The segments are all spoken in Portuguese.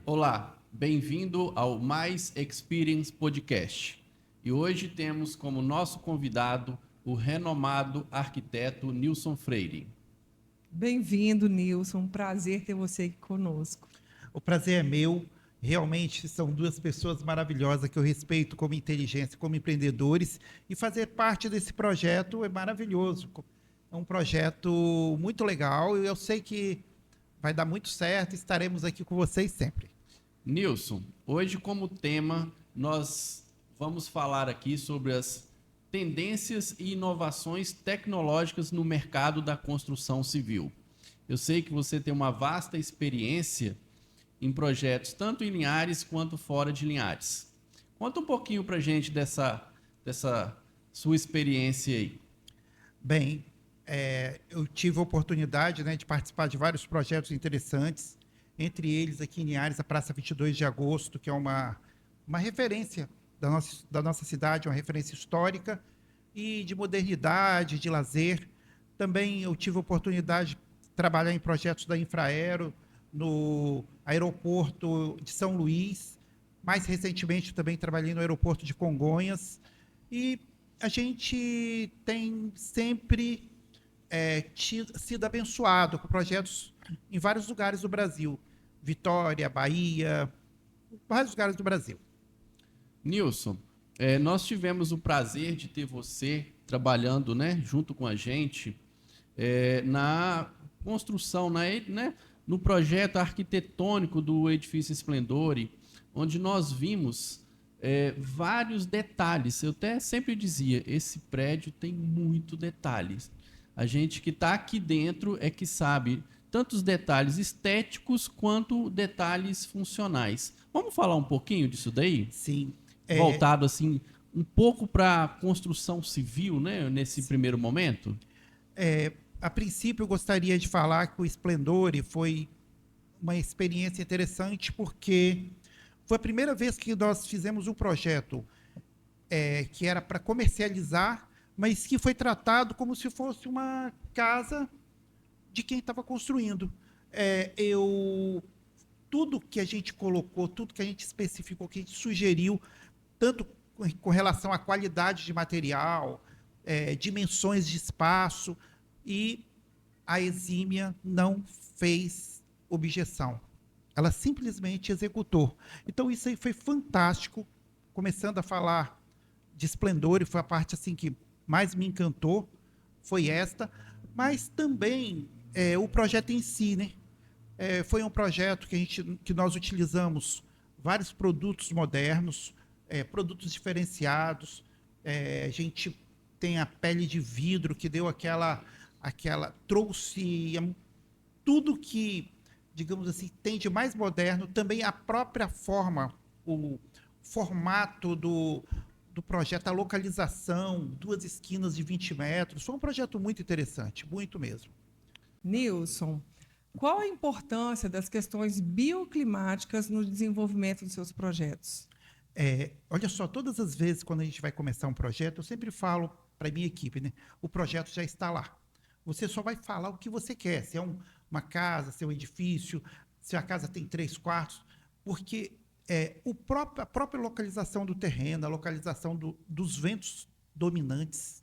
Olá, bem-vindo ao Mais Experience Podcast. E hoje temos como nosso convidado o renomado arquiteto Nilson Freire. Bem-vindo, Nilson. Prazer ter você aqui conosco. O prazer é meu. Realmente são duas pessoas maravilhosas que eu respeito como inteligência, como empreendedores, e fazer parte desse projeto é maravilhoso. É um projeto muito legal e eu sei que vai dar muito certo. Estaremos aqui com vocês sempre. Nilson, hoje como tema nós vamos falar aqui sobre as tendências e inovações tecnológicas no mercado da construção civil. Eu sei que você tem uma vasta experiência em projetos tanto em Linhares quanto fora de Linhares. Conta um pouquinho para a gente dessa sua experiência aí. Bem, eu tive a oportunidade, de participar de vários projetos interessantes, entre eles aqui em Linhares, a Praça 22 de Agosto, que é uma referência da nossa cidade, uma referência histórica e de modernidade, de lazer. Também eu tive a oportunidade de trabalhar em projetos da Infraero, no aeroporto de São Luís. Mais recentemente também trabalhei no aeroporto de Congonhas. E a gente tem sempre sido abençoado com projetos em vários lugares do Brasil. Vitória, Bahia, vários lugares do Brasil. Nilson, nós tivemos o prazer de ter você trabalhando, junto com a gente na construção, no projeto arquitetônico do edifício Splendore, onde nós vimos vários detalhes. Eu até sempre dizia, esse prédio tem muito detalhes. A gente que está aqui dentro é que sabe tanto os detalhes estéticos quanto detalhes funcionais. Vamos falar um pouquinho disso daí? Sim. Voltado assim um pouco para a construção civil, nesse primeiro momento? A princípio, eu gostaria de falar que o Splendore foi uma experiência interessante, porque foi a primeira vez que nós fizemos um projeto que era para comercializar, mas que foi tratado como se fosse uma casa de quem estava construindo. Tudo que a gente colocou, tudo que a gente especificou, que a gente sugeriu, tanto com relação à qualidade de material, dimensões de espaço, e a Exímia não fez objeção. Ela simplesmente executou. Então, isso aí foi fantástico. Começando a falar de Splendore, foi a parte assim que mais me encantou, foi esta. Mas também o projeto em si, foi um projeto que nós utilizamos vários produtos modernos, produtos diferenciados. A gente tem a pele de vidro que deu trouxe tudo que, digamos assim, tem de mais moderno. Também a própria forma, o formato do projeto, a localização, 2 esquinas de 20 metros. Foi um projeto muito interessante, muito mesmo. Nilson, qual a importância das questões bioclimáticas no desenvolvimento dos seus projetos? Olha só, todas as vezes quando a gente vai começar um projeto, eu sempre falo para a minha equipe, o projeto já está lá. Você só vai falar o que você quer, se é uma casa, se é um edifício, se a casa tem 3 quartos, porque a própria localização do terreno, a localização dos ventos dominantes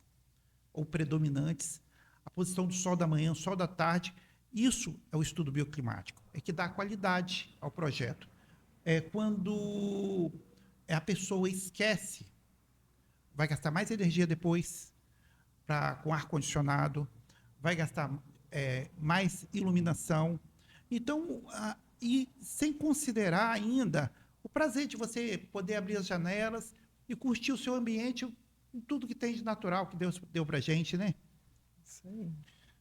ou predominantes, a posição do sol da manhã, sol da tarde, isso é o estudo bioclimático, é que dá qualidade ao projeto. Quando a pessoa esquece, vai gastar mais energia depois com ar-condicionado, vai gastar mais iluminação. Então, e sem considerar ainda o prazer de você poder abrir as janelas e curtir o seu ambiente, tudo que tem de natural que Deus deu para a gente, Isso aí.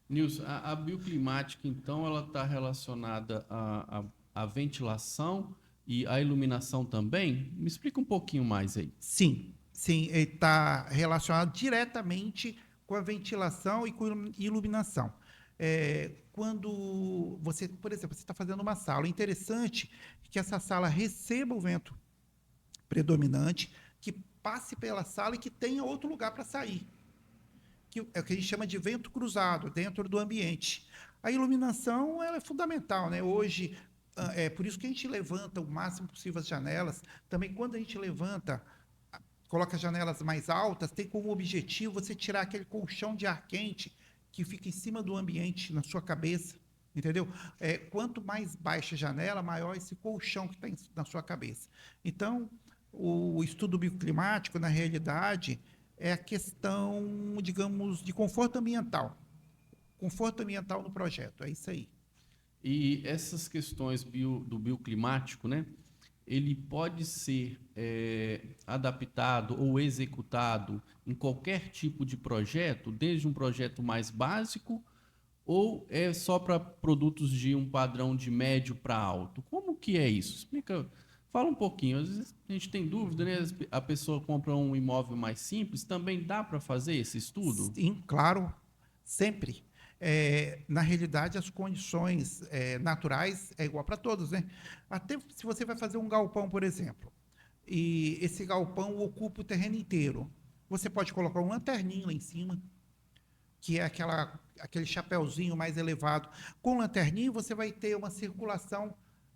Nilson, a bioclimática, então, ela está relacionada à ventilação e à iluminação também? Me explica um pouquinho mais aí. Sim, ele está relacionado diretamente com a ventilação e com a iluminação. Quando você, por exemplo, você está fazendo uma sala, é interessante que essa sala receba o vento predominante, que passe pela sala e que tenha outro lugar para sair. Que é o que a gente chama de vento cruzado dentro do ambiente. A iluminação ela é fundamental, né? Hoje, é por isso que a gente levanta o máximo possível as janelas. Também, quando a gente levanta, coloca as janelas mais altas, tem como objetivo você tirar aquele colchão de ar quente que fica em cima do ambiente, na sua cabeça, entendeu? Quanto mais baixa a janela, maior esse colchão que está na sua cabeça. Então, o estudo bioclimático, na realidade, é a questão, digamos, de conforto ambiental. Conforto ambiental no projeto, é isso aí. E essas questões do bioclimático, né? Ele pode ser adaptado ou executado em qualquer tipo de projeto, desde um projeto mais básico, ou é só para produtos de um padrão de médio para alto? Como que é isso? Explica, fala um pouquinho. Às vezes a gente tem dúvida, né? A pessoa compra um imóvel mais simples, também dá para fazer esse estudo? Sim, claro, sempre. Na realidade, as condições naturais é igual para todos, né? Até se você vai fazer um galpão, por exemplo, e esse galpão ocupa o terreno inteiro, você pode colocar um lanterninho lá em cima, que é aquele chapéuzinho mais elevado. Com lanterninho, você vai ter uma circulação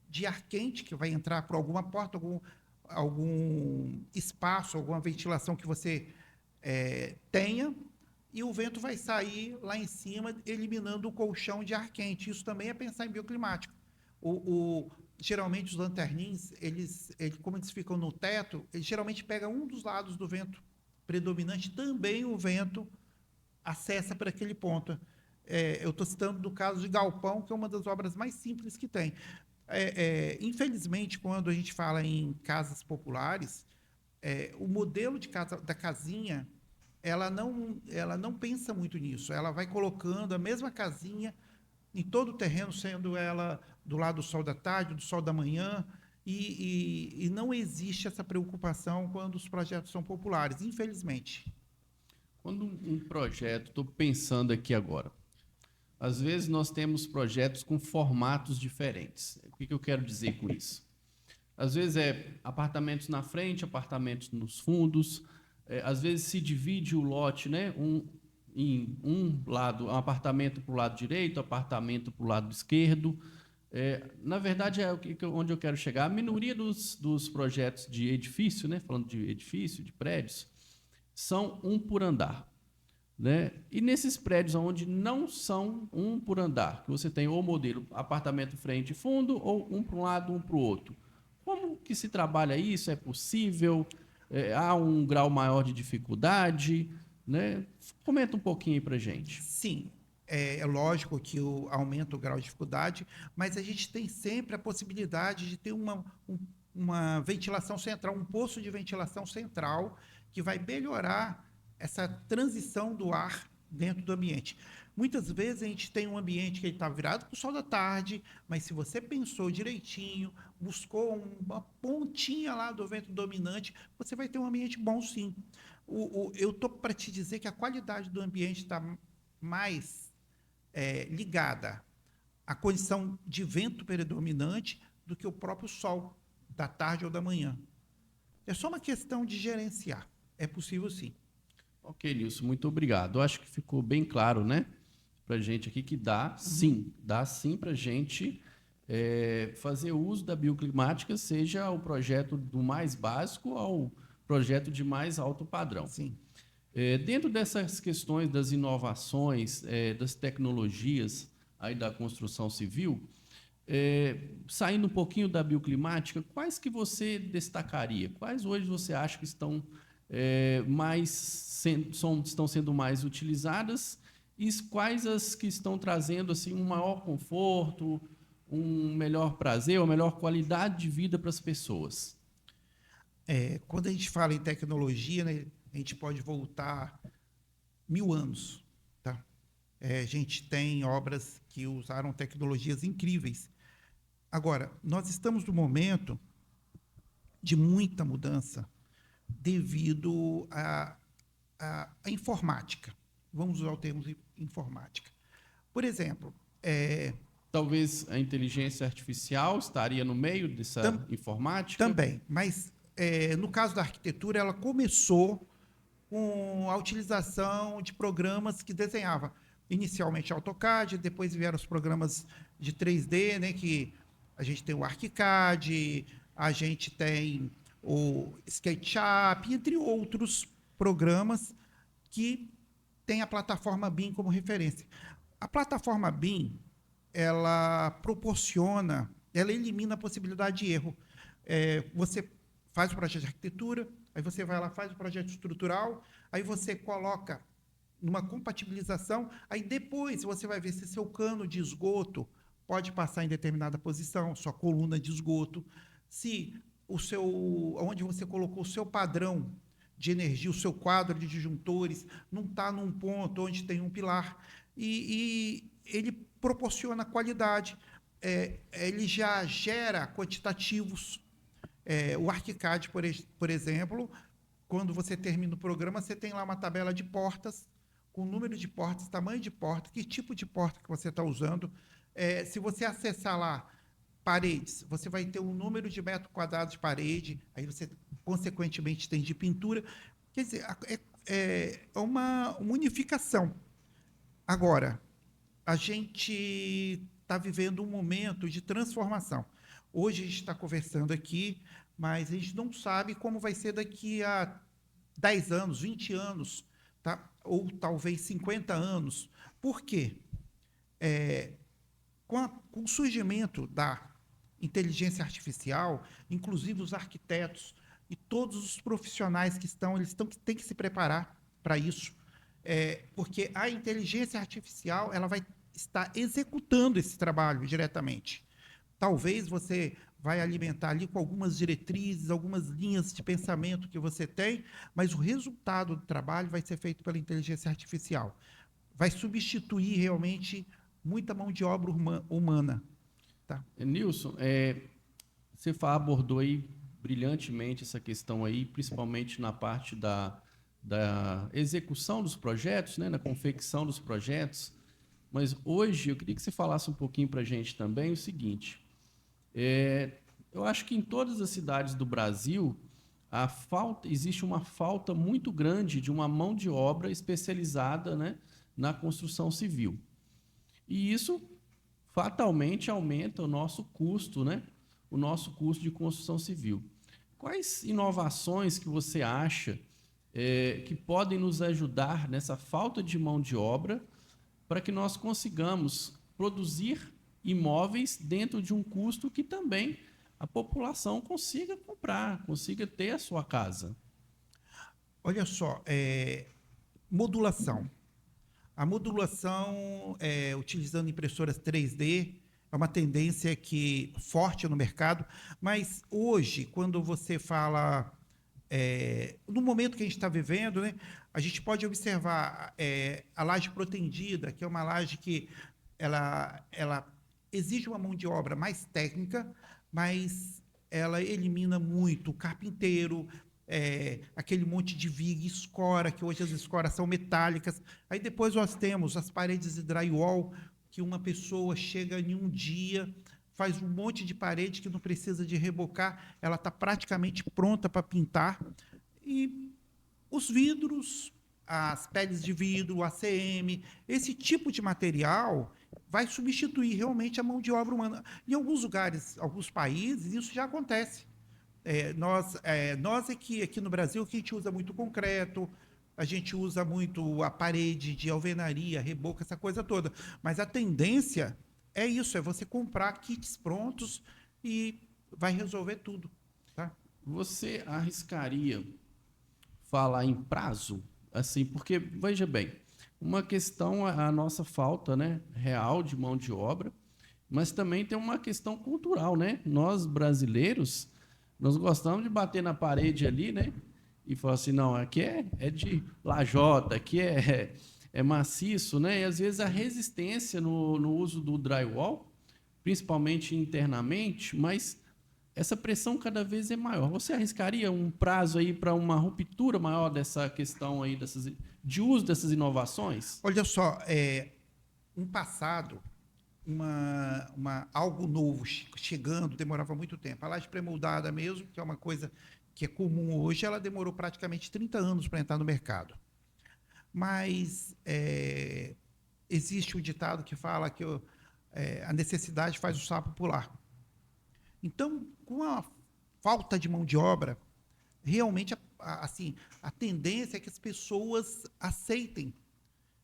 de ar quente que vai entrar por alguma porta, algum espaço, alguma ventilação que você tenha, e o vento vai sair lá em cima, eliminando o colchão de ar quente. Isso também é pensar em bioclimático. Geralmente, os lanterninhos, como eles ficam no teto, eles geralmente pegam um dos lados do vento predominante, também o vento acessa para aquele ponto. Eu estou citando do caso de galpão, que é uma das obras mais simples que tem. Infelizmente, quando a gente fala em casas populares, o modelo de casa, da casinha, ela não pensa muito nisso. Ela vai colocando a mesma casinha em todo o terreno, sendo ela do lado do sol da tarde, do sol da manhã, e não existe essa preocupação quando os projetos são populares, infelizmente. Quando um projeto, estou pensando aqui agora, às vezes nós temos projetos com formatos diferentes. O que eu quero dizer com isso? Às vezes é apartamentos na frente, apartamentos nos fundos, às vezes se divide o lote, né? Em um lado, um apartamento para o lado direito, apartamento para o lado esquerdo. Na verdade, onde eu quero chegar. A minoria dos projetos de edifício, né? Falando de edifício, de prédios, são um por andar, né? E nesses prédios onde não são um por andar, que você tem o modelo apartamento frente e fundo, ou um para um lado, um para o outro. Como que se trabalha isso? É possível? Há um grau maior de dificuldade, né? Comenta um pouquinho aí para a gente. Sim, é lógico que aumenta o grau de dificuldade, mas a gente tem sempre a possibilidade de ter uma ventilação central, um poço de ventilação central que vai melhorar essa transição do ar dentro do ambiente. Muitas vezes a gente tem um ambiente que está virado para o sol da tarde, mas se você pensou direitinho, buscou uma pontinha lá do vento dominante, você vai ter um ambiente bom, sim. Eu estou para te dizer que a qualidade do ambiente está mais ligada à condição de vento predominante do que o próprio sol da tarde ou da manhã. É só uma questão de gerenciar. É possível, sim. Ok, Nilson, muito obrigado. Eu acho que ficou bem claro, né, para a gente aqui que dá sim para a gente fazer uso da bioclimática, seja o projeto do mais básico ao projeto de mais alto padrão. Sim. Dentro dessas questões das inovações, das tecnologias aí da construção civil, saindo um pouquinho da bioclimática, quais que você destacaria? Quais hoje você acha que estão estão sendo mais utilizadas e quais as que estão trazendo assim um maior conforto, um melhor prazer, uma melhor qualidade de vida para as pessoas? Quando a gente fala em tecnologia, né, a gente pode voltar 1000 anos. Tá? A gente tem obras que usaram tecnologias incríveis. Agora, nós estamos num momento de muita mudança devido à informática. Vamos usar o termo informática. Por exemplo, talvez a inteligência artificial estaria no meio dessa informática? Também, mas no caso da arquitetura, ela começou com a utilização de programas que desenhavam. inicialmente AutoCAD, depois vieram os programas de 3D, né, que a gente tem o ArchiCAD, a gente tem o SketchUp, entre outros programas que tem a plataforma BIM como referência. A plataforma BIM, ela elimina a possibilidade de erro. Você faz o projeto de arquitetura, aí você vai lá, faz o projeto estrutural, aí você coloca numa compatibilização, aí depois você vai ver se seu cano de esgoto pode passar em determinada posição, sua coluna de esgoto, se onde você colocou o seu padrão de energia, o seu quadro de disjuntores não está num ponto onde tem um pilar, e ele proporciona qualidade, ele já gera quantitativos. O ArchiCAD, por exemplo, quando você termina o programa, você tem lá uma tabela de portas, com número de portas, tamanho de porta, que tipo de porta que você está usando. Se você acessar lá paredes, você vai ter um número de metros quadrados de parede, aí você, consequentemente, tem de pintura. Quer dizer, é uma unificação. Agora, a gente está vivendo um momento de transformação. Hoje a gente está conversando aqui, mas a gente não sabe como vai ser daqui a 10 anos, 20 anos, tá? Ou talvez 50 anos. Por quê? Com o surgimento da inteligência artificial, inclusive os arquitetos e todos os profissionais que eles têm que se preparar para isso, porque a inteligência artificial ela vai estar executando esse trabalho diretamente. Talvez você vai alimentar ali com algumas diretrizes, algumas linhas de pensamento que você tem, mas o resultado do trabalho vai ser feito pela inteligência artificial. Vai substituir realmente muita mão de obra humana. Tá? Nilson, você abordou aí brilhantemente essa questão aí, principalmente na parte da execução dos projetos, né, na confecção dos projetos. Mas hoje eu queria que você falasse um pouquinho para a gente também o seguinte. Eu acho que em todas as cidades do Brasil existe uma falta muito grande de uma mão de obra especializada, né, na construção civil. E isso fatalmente aumenta o nosso custo, né, o nosso custo de construção civil. Quais inovações que você acha que podem nos ajudar nessa falta de mão de obra para que nós consigamos produzir imóveis dentro de um custo que também a população consiga comprar, consiga ter a sua casa? Olha só, modulação. A modulação, utilizando impressoras 3D, é uma tendência forte no mercado, mas hoje, quando você fala, no momento que a gente está vivendo, né, a gente pode observar a laje protendida, que é uma laje que ela exige uma mão de obra mais técnica, mas ela elimina muito o carpinteiro, aquele monte de viga, escora, que hoje as escoras são metálicas. Aí depois nós temos as paredes de drywall, que uma pessoa chega em um dia, faz um monte de parede que não precisa de rebocar, ela está praticamente pronta para pintar. E os vidros, as peles de vidro, o ACM, esse tipo de material vai substituir realmente a mão de obra humana. Em alguns lugares, alguns países, isso já acontece. Nós aqui no Brasil, que a gente usa muito concreto, a gente usa muito a parede de alvenaria, reboco, essa coisa toda. Mas a tendência é isso, é você comprar kits prontos e vai resolver tudo. Tá? Você arriscaria falar em prazo? Assim, porque, veja bem, uma questão é a nossa falta, né, real de mão de obra, mas também tem uma questão cultural, né? Nós, brasileiros, nós gostamos de bater na parede ali, né? E falar assim, não, aqui é de lajota, aqui é maciço, né? E às vezes a resistência no uso do drywall, principalmente internamente, mas essa pressão cada vez é maior. Você arriscaria um prazo aí para uma ruptura maior dessa questão aí de uso dessas inovações? Olha só, um passado, algo novo chegando, demorava muito tempo. A laje pré-moldada mesmo, que é uma coisa que é comum hoje, ela demorou praticamente 30 anos para entrar no mercado. Mas existe um ditado que fala que a necessidade faz o sapo pular. Então, com a falta de mão de obra, realmente assim, a tendência é que as pessoas aceitem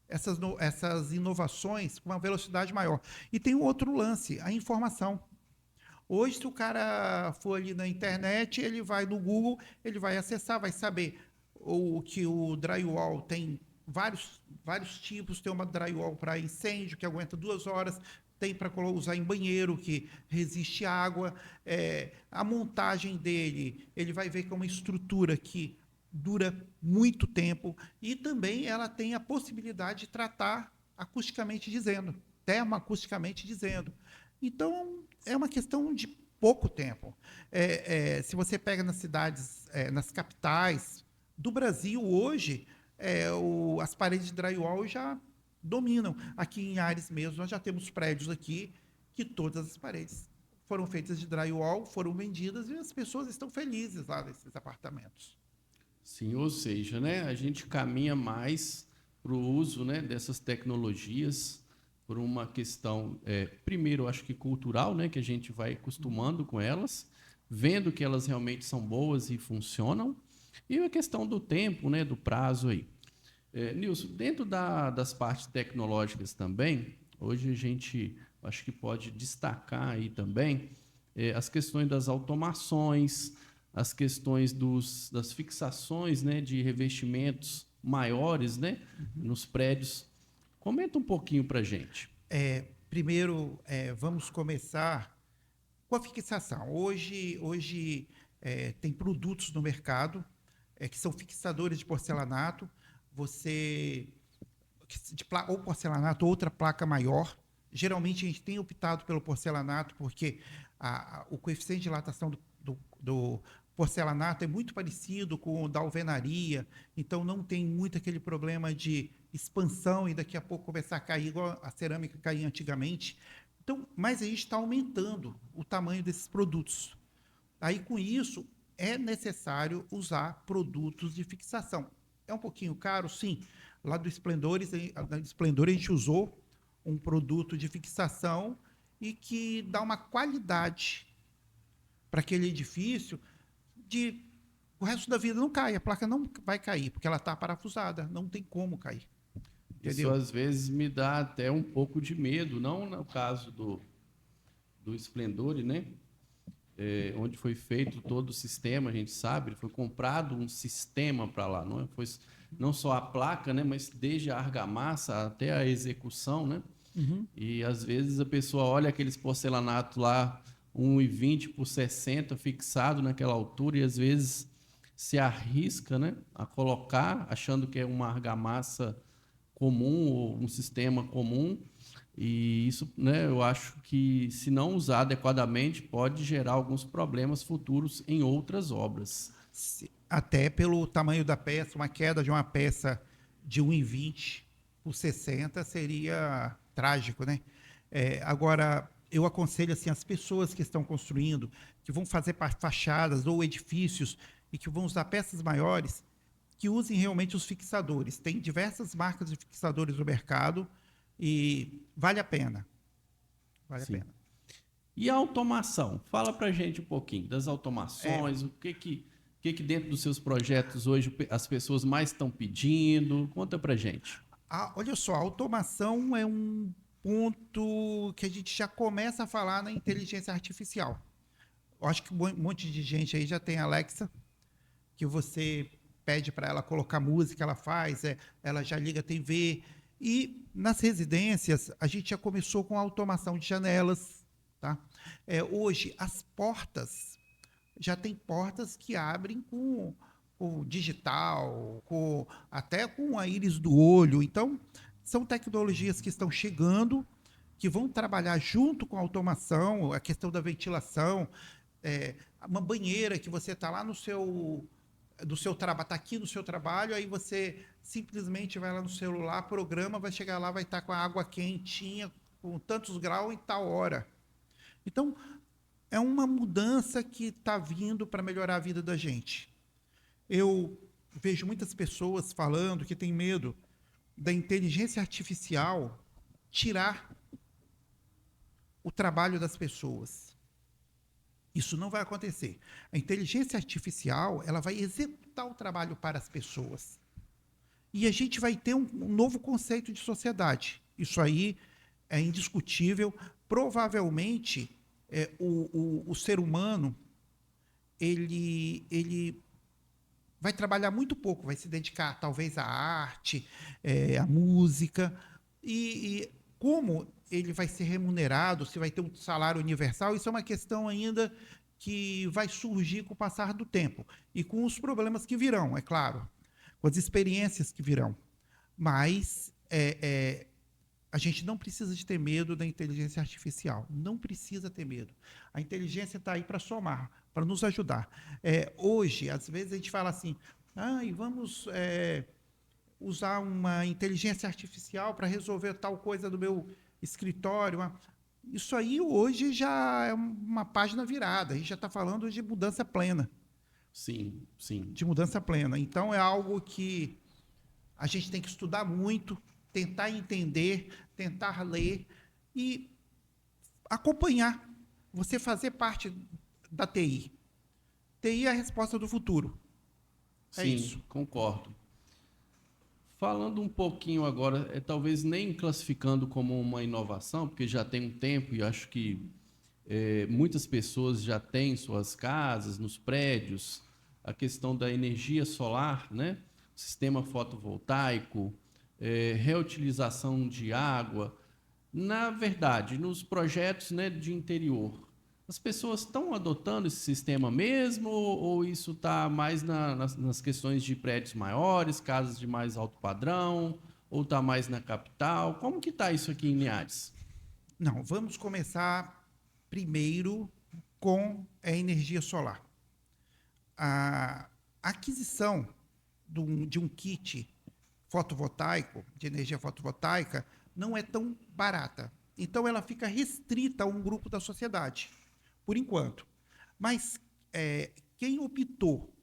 essas inovações com uma velocidade maior. E tem um outro lance, a informação. Hoje, se o cara for ali na internet, ele vai no Google, ele vai acessar, vai saber que o drywall tem vários tipos. Tem uma drywall para incêndio, que aguenta 2 horas. Tem para usar em banheiro, que resiste à água. A montagem dele, ele vai ver que é uma estrutura que dura muito tempo. E também ela tem a possibilidade de tratar acusticamente dizendo, termoacusticamente dizendo. Então, é uma questão de pouco tempo. Se você pega nas cidades, nas capitais do Brasil, hoje, as paredes de drywall já dominam. Aqui em Ares mesmo, nós já temos prédios aqui que todas as paredes foram feitas de drywall, foram vendidas e as pessoas estão felizes lá nesses apartamentos. Sim, ou seja, né, a gente caminha mais para o uso, né, dessas tecnologias por uma questão, primeiro, eu acho que cultural, né, que a gente vai acostumando com elas, vendo que elas realmente são boas e funcionam, e a questão do tempo, né, do prazo aí. Nilson, dentro das partes tecnológicas também, hoje a gente acho que pode destacar aí também as questões das automações, as questões das fixações, né, de revestimentos maiores, né, nos prédios. Comenta um pouquinho para a gente. Primeiro, vamos começar com a fixação. Hoje tem produtos no mercado que são fixadores de porcelanato. Ou porcelanato ou outra placa maior. Geralmente a gente tem optado pelo porcelanato porque o coeficiente de dilatação do porcelanato é muito parecido com o da alvenaria, então não tem muito aquele problema de expansão e daqui a pouco começar a cair igual a cerâmica caía antigamente. Então, mas a gente está aumentando o tamanho desses produtos. Aí, com isso, é necessário usar produtos de fixação. É um pouquinho caro, sim. Lá do Esplendor a gente usou um produto de fixação e que dá uma qualidade para aquele edifício de o resto da vida não cai, a placa não vai cair, porque ela está parafusada, não tem como cair. Entendeu? Isso às vezes me dá até um pouco de medo, não no caso do Esplendor, né? Onde foi feito todo o sistema, a gente sabe, foi comprado um sistema para lá, não foi não só a placa, né, mas desde a argamassa até a execução, né? E às vezes a pessoa olha aqueles porcelanatos lá 1,20 por 60 fixado naquela altura e às vezes se arrisca, né, a colocar achando que é uma argamassa comum ou um sistema comum. E isso, né, eu acho que, se não usar adequadamente, pode gerar alguns problemas futuros em outras obras. Até pelo tamanho da peça, uma queda de uma peça de 1,20 por 60 seria trágico, né? Agora, eu aconselho assim, as pessoas que estão construindo, que vão fazer fachadas ou edifícios e que vão usar peças maiores, que usem realmente os fixadores. Tem diversas marcas de fixadores no mercado, e vale a pena. Vale a pena. E a automação? Fala para a gente um pouquinho das automações, o que dentro dos seus projetos hoje as pessoas mais estão pedindo? Conta para a gente. Olha só, a automação é um ponto que a gente já começa a falar na inteligência artificial. Eu acho que um monte de gente aí já tem a Alexa, que você pede para ela colocar música, ela faz, ela já liga a TV. E nas residências, a gente já começou com a automação de janelas. Tá? Hoje, as portas, já tem portas que abrem com digital, até com a íris do olho. Então, são tecnologias que estão chegando, que vão trabalhar junto com a automação, a questão da ventilação, uma banheira que você está lá no seu está aqui no seu trabalho, aí você simplesmente vai lá no celular, programa, vai chegar lá, vai estar com a água quentinha, com tantos graus em tal hora. Então, é uma mudança que está vindo para melhorar a vida da gente. Eu vejo muitas pessoas falando que tem medo da inteligência artificial tirar o trabalho das pessoas. Isso não vai acontecer. A inteligência artificial, ela vai executar o trabalho para as pessoas. E a gente vai ter um novo conceito de sociedade. Isso aí é indiscutível. Provavelmente, o ser humano ele vai trabalhar muito pouco, vai se dedicar talvez à arte, à música. E como ele vai ser remunerado, se vai ter um salário universal, isso é uma questão ainda que vai surgir com o passar do tempo e com os problemas que virão, é claro, com as experiências que virão. Mas a gente não precisa de ter medo da inteligência artificial. Não precisa ter medo. A inteligência está aí para somar, para nos ajudar. Hoje, às vezes, a gente fala assim, vamos usar uma inteligência artificial para resolver tal coisa do meu escritório. Isso aí, hoje, já é uma página virada. A gente já está falando de mudança plena. Sim, sim. De mudança plena. Então, é algo que a gente tem que estudar muito, tentar entender, tentar ler e acompanhar. Você fazer parte da TI. TI é a resposta do futuro. É Sim, isso. concordo. Falando um pouquinho agora, talvez nem classificando como uma inovação, porque já tem um tempo e acho que muitas pessoas já têm em suas casas, nos prédios, a questão da energia solar, né? Sistema fotovoltaico, reutilização de água. Na verdade, nos projetos, né, de interior, as pessoas estão adotando esse sistema mesmo ou isso está mais nas questões de prédios maiores, casas de mais alto padrão, ou está mais na capital? Como que está isso aqui em Linhares? Não, vamos começar primeiro com a energia solar. A aquisição de um kit fotovoltaico, de energia fotovoltaica, não é tão barata. Então, ela fica restrita a um grupo da sociedade, por enquanto. Mas quem optou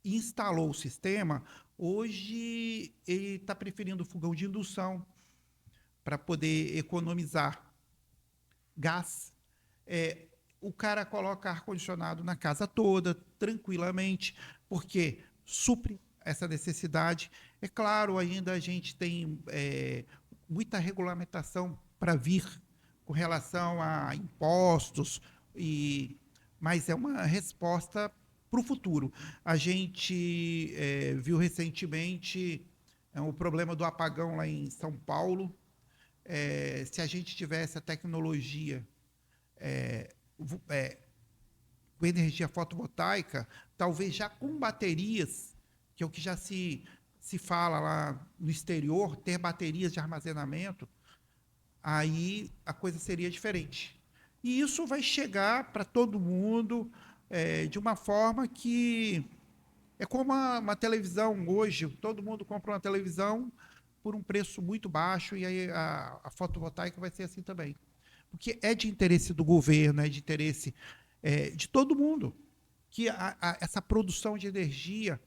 e instalou o sistema, hoje ele está preferindo fogão de indução para poder economizar gás. O cara coloca ar-condicionado na casa toda, tranquilamente, porque supre essa necessidade. É claro, ainda a gente tem muita regulamentação para vir com relação a impostos, mas é uma resposta para o futuro. A gente viu recentemente o problema do apagão lá em São Paulo. Se a gente tivesse a tecnologia com energia fotovoltaica, talvez já com baterias, que é o que já se fala lá no exterior, ter baterias de armazenamento, aí a coisa seria diferente. E isso vai chegar para todo mundo de uma forma que é como uma televisão hoje. Todo mundo compra uma televisão por um preço muito baixo e aí a fotovoltaica vai ser assim também. Porque é de interesse do governo, é de interesse de todo mundo que essa produção de energia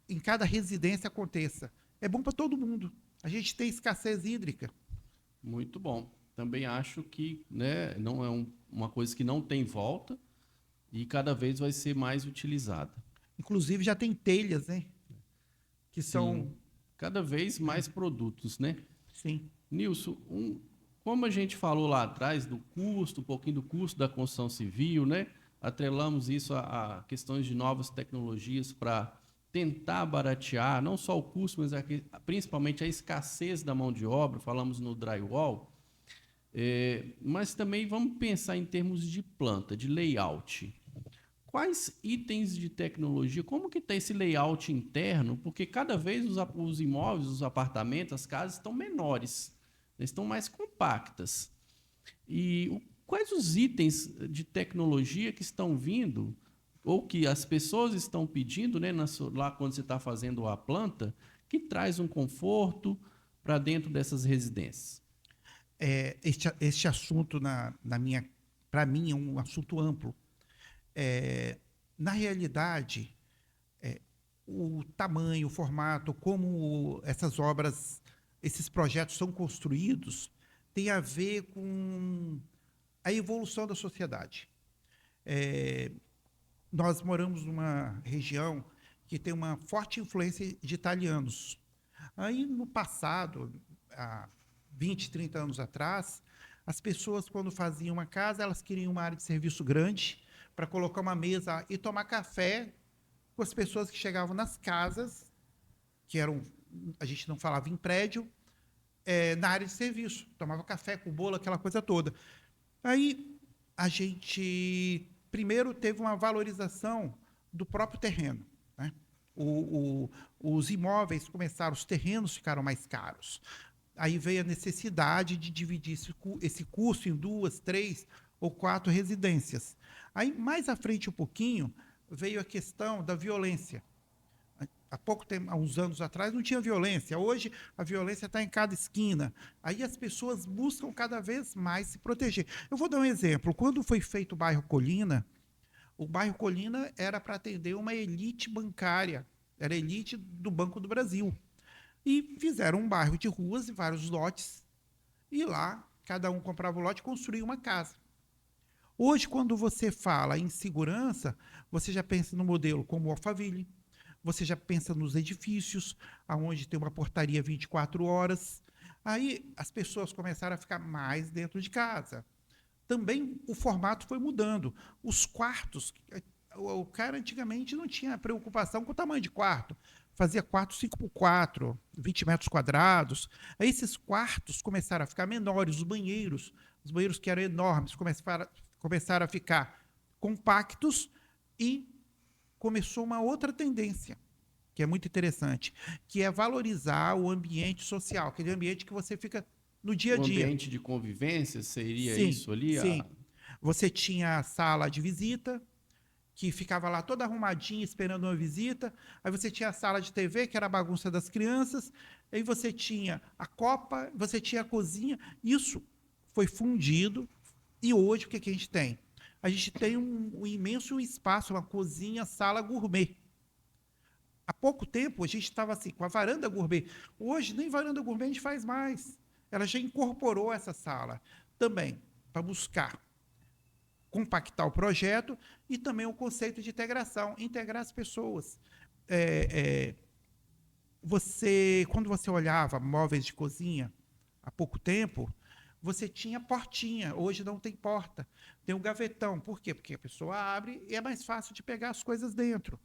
em cada residência aconteça. É bom para todo mundo. A gente tem escassez hídrica. Muito bom. Também acho que, né, não é uma coisa que não tem volta e cada vez vai ser mais utilizada. Inclusive, já tem telhas, né? Que Sim, são... cada vez mais produtos, né? Sim. Nilson, como a gente falou lá atrás do custo, um pouquinho do custo da construção civil, né? Atrelamos isso a questões de novas tecnologias para tentar baratear não só o custo, mas principalmente a escassez da mão de obra. Falamos no drywall, mas também vamos pensar em termos de planta, de layout. Quais itens de tecnologia, como que está esse layout interno? Porque cada vez os imóveis, os apartamentos, as casas estão menores, estão mais compactas. E quais os itens de tecnologia que estão vindo, ou que as pessoas estão pedindo, né, lá quando você está fazendo a planta, que traz um conforto para dentro dessas residências? Este assunto, para mim, é um assunto amplo. Na realidade, o tamanho, o formato, como essas obras esses projetos são construídos tem a ver com a evolução da sociedade. Nós moramos numa região que tem uma forte influência de italianos. Aí, no passado, há 20, 30 anos atrás, as pessoas, quando faziam uma casa, elas queriam uma área de serviço grande para colocar uma mesa e tomar café com as pessoas que chegavam nas casas, que eram, a gente não falava em prédio, na área de serviço. Tomava café com bolo, aquela coisa toda. Aí, a gente, primeiro, teve uma valorização do próprio terreno, né? Os imóveis começaram, os terrenos ficaram mais caros. Aí veio a necessidade de dividir esse custo em 2, 3 ou 4 residências. Aí, mais à frente um pouquinho, veio a questão da violência. Há pouco tempo, há uns anos atrás, não tinha violência. Hoje, a violência está em cada esquina. Aí as pessoas buscam cada vez mais se proteger. Eu vou dar um exemplo. Quando foi feito o bairro Colina era para atender uma elite bancária, era a elite do Banco do Brasil. E fizeram um bairro de ruas e vários lotes, e lá cada um comprava um lote e construía uma casa. Hoje, quando você fala em segurança, você já pensa no modelo como o Alphaville, você já pensa nos edifícios, onde tem uma portaria 24 horas. Aí as pessoas começaram a ficar mais dentro de casa. Também o formato foi mudando. Os quartos, o cara antigamente não tinha preocupação com o tamanho de quarto. Fazia quarto 5 por 4, 20 metros quadrados. Aí esses quartos começaram a ficar menores, os banheiros que eram enormes, começaram a ficar compactos e começou uma outra tendência, que é muito interessante, que é valorizar o ambiente social, aquele ambiente que você fica no dia a dia. O ambiente de convivência seria Sim, isso ali? sim. Você tinha a sala de visita, que ficava lá toda arrumadinha, esperando uma visita. Aí você tinha a sala de TV, que era a bagunça das crianças. Aí você tinha a copa, você tinha a cozinha. Isso foi fundido. E hoje, o que a gente tem? A gente tem um imenso espaço, uma cozinha, sala gourmet. Há pouco tempo, a gente estava assim, com a varanda gourmet. Hoje, nem varanda gourmet a gente faz mais. Ela já incorporou essa sala também, para buscar compactar o projeto e também o conceito de integração, integrar as pessoas. Quando você olhava móveis de cozinha há pouco tempo, você tinha portinha, hoje não tem porta, tem um gavetão. Por quê? Porque a pessoa abre e é mais fácil de pegar as coisas dentro.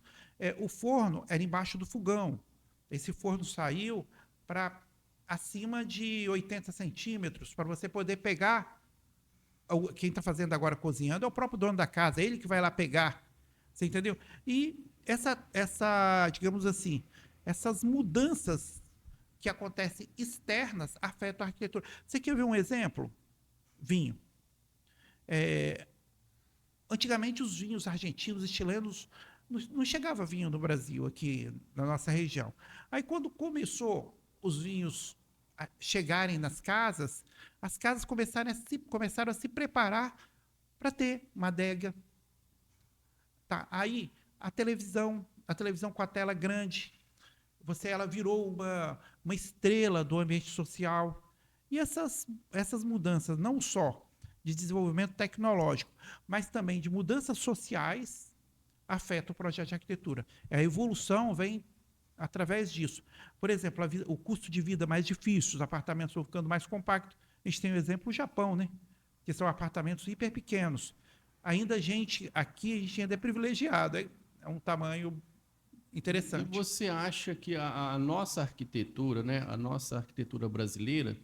O forno era embaixo do fogão. Esse forno saiu para acima de 80 centímetros, para você poder pegar. Quem está fazendo agora cozinhando é o próprio dono da casa, é ele que vai lá pegar. Você entendeu? E digamos assim, essas mudanças que acontecem externas afetam a arquitetura. Você quer ver um exemplo? Vinho. Antigamente, os vinhos argentinos e chilenos não chegava vinho no Brasil, aqui na nossa região. Aí, quando começou os vinhos a chegarem nas casas, as casas começaram a se preparar para ter uma adega. Tá. Aí, a televisão com a tela grande, ela virou uma estrela do ambiente social. E essas mudanças, não só de desenvolvimento tecnológico, mas também de mudanças sociais, afetam o projeto de arquitetura. A evolução vem através disso. Por exemplo, o custo de vida mais difícil, os apartamentos vão ficando mais compactos. A gente tem o exemplo do Japão, né? Que são apartamentos hiper pequenos. Ainda a gente ainda é privilegiado, é um tamanho interessante. E você acha que a nossa arquitetura, né, a nossa arquitetura brasileira,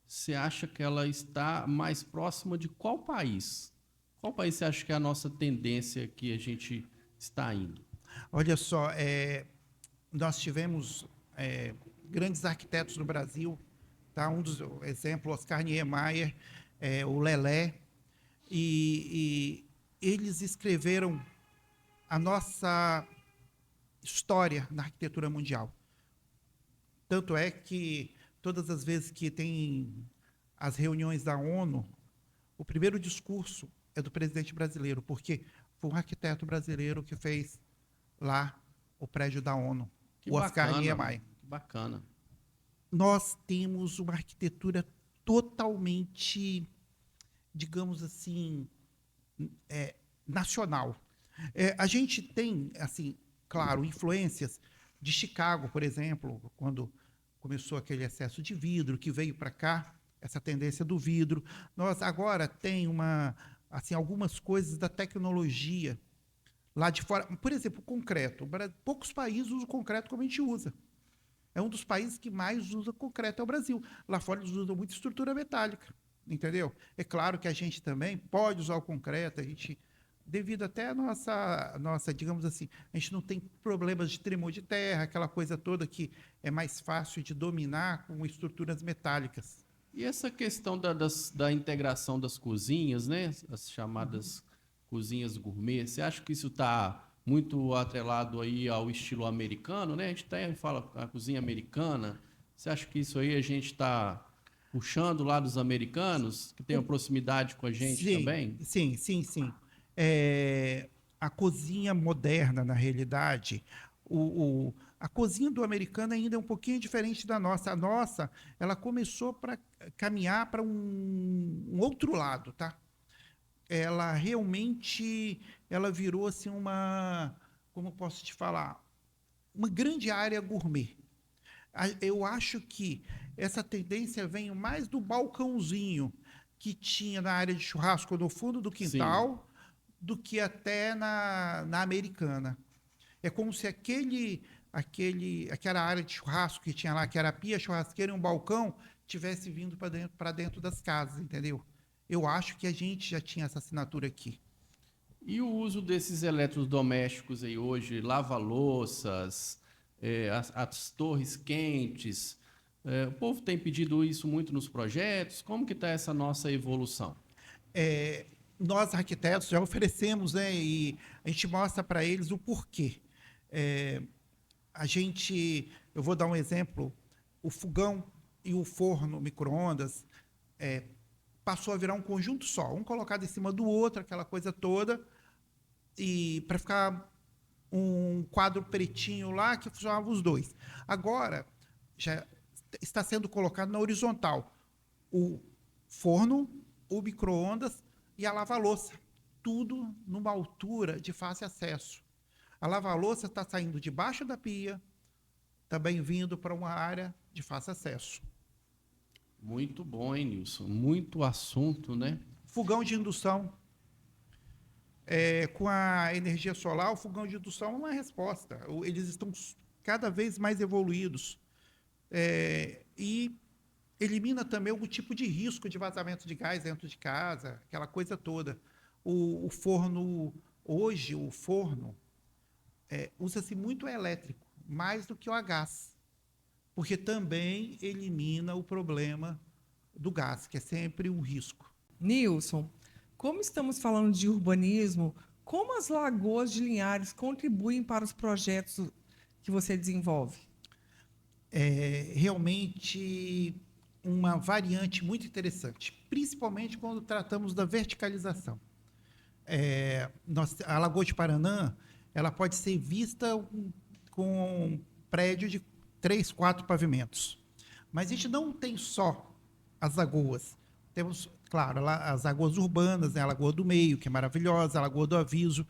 você acha que ela está mais próxima de qual país? Qual país você acha que é a nossa tendência que a gente está indo? Olha só, nós tivemos grandes arquitetos no Brasil, tá? Um dos exemplos, Oscar Niemeyer, o Lelé, e eles escreveram a nossa história na arquitetura mundial. Tanto é que todas as vezes que tem as reuniões da ONU, o primeiro discurso é do presidente brasileiro, porque foi um arquiteto brasileiro que fez lá o prédio da ONU, o Oscar Niemeyer. Que bacana. nós temos uma arquitetura totalmente, digamos assim, nacional. A gente tem, assim, claro, influências de Chicago, por exemplo, quando começou aquele excesso de vidro que veio para cá, essa tendência do vidro. Nós agora tem assim, algumas coisas da tecnologia lá de fora. Por exemplo, o concreto. Poucos países usam concreto como a gente usa. É um dos países que mais usa concreto, é o Brasil. Lá fora eles usam muito estrutura metálica, entendeu? É claro que a gente também pode usar o concreto, a gente, devido até à nossa, digamos assim, a gente não tem problemas de tremor de terra, aquela coisa toda que é mais fácil de dominar com estruturas metálicas. E essa questão da integração das cozinhas, né? As chamadas cozinhas gourmet, você acha que isso está muito atrelado aí ao estilo americano, né? A gente até fala a cozinha americana. Você acha que isso aí a gente está puxando lá dos americanos, que tem uma proximidade com a gente Sim, também? sim. A cozinha moderna, na realidade, a cozinha do americano ainda é um pouquinho diferente da nossa. A nossa, ela começou para caminhar para um outro lado, tá? Ela realmente, ela virou assim como eu posso te falar, uma grande área gourmet. Eu acho que essa tendência vem mais do balcãozinho que tinha na área de churrasco no fundo do Sim. quintal do que até na americana. É como se aquela área de churrasco que tinha lá, que era a pia churrasqueira e um balcão, tivesse vindo para dentro das casas, entendeu? Eu acho que a gente já tinha essa assinatura aqui. E o uso desses eletrodomésticos aí hoje, lava-louças, as torres quentes, o povo tem pedido isso muito nos projetos. Como que está essa nossa evolução? Nós, arquitetos, já oferecemos, né, e a gente mostra para eles o porquê. É, eu vou dar um exemplo, o fogão e o forno micro-ondas passou a virar um conjunto só, um colocado em cima do outro, aquela coisa toda, e para ficar um quadro pretinho lá que funcionava os dois. Agora, já está sendo colocado na horizontal o forno, o micro-ondas e a lava-louça. Tudo numa altura de fácil acesso. A lava-louça está saindo debaixo da pia, também vindo para uma área de fácil acesso. Muito bom, hein, Nilson? Muito assunto, né? Fogão de indução. Com a energia solar, o fogão de indução é uma resposta. Eles estão cada vez mais evoluídos. E elimina também algum tipo de risco de vazamento de gás dentro de casa, aquela coisa toda. O forno, hoje, usa-se muito o elétrico, mais do que o a gás, porque também elimina o problema do gás, que é sempre um risco. Nilson, como estamos falando de urbanismo, como as lagoas de Linhares contribuem para os projetos que você desenvolve? Realmente uma variante muito interessante, principalmente quando tratamos da verticalização. A Lagoa de Paranã, ela pode ser vista com um prédio de 3, 4 pavimentos. Mas a gente não tem só as lagoas. Temos, claro, as lagoas urbanas, né? A Lagoa do Meio, que é maravilhosa, a Lagoa do Aviso,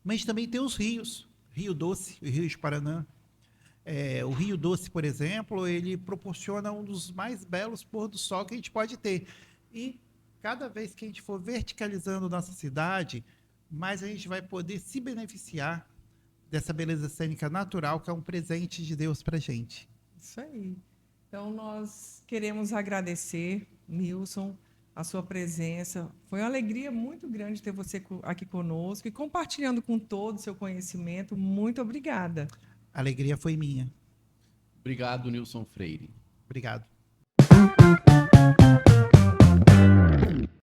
mas também tem os rios, Rio Doce e Rio de Paranã. O Rio Doce, por exemplo, ele proporciona um dos mais belos pôr do sol que a gente pode ter. E cada vez que a gente for verticalizando nossa cidade, mais a gente vai poder se beneficiar dessa beleza cênica natural, que é um presente de Deus para a gente. Isso aí. Então, nós queremos agradecer, Nilson, a sua presença. Foi uma alegria muito grande ter você aqui conosco e compartilhando com todo o seu conhecimento. Muito obrigada. A alegria foi minha. Obrigado, Nilson Freire. Obrigado.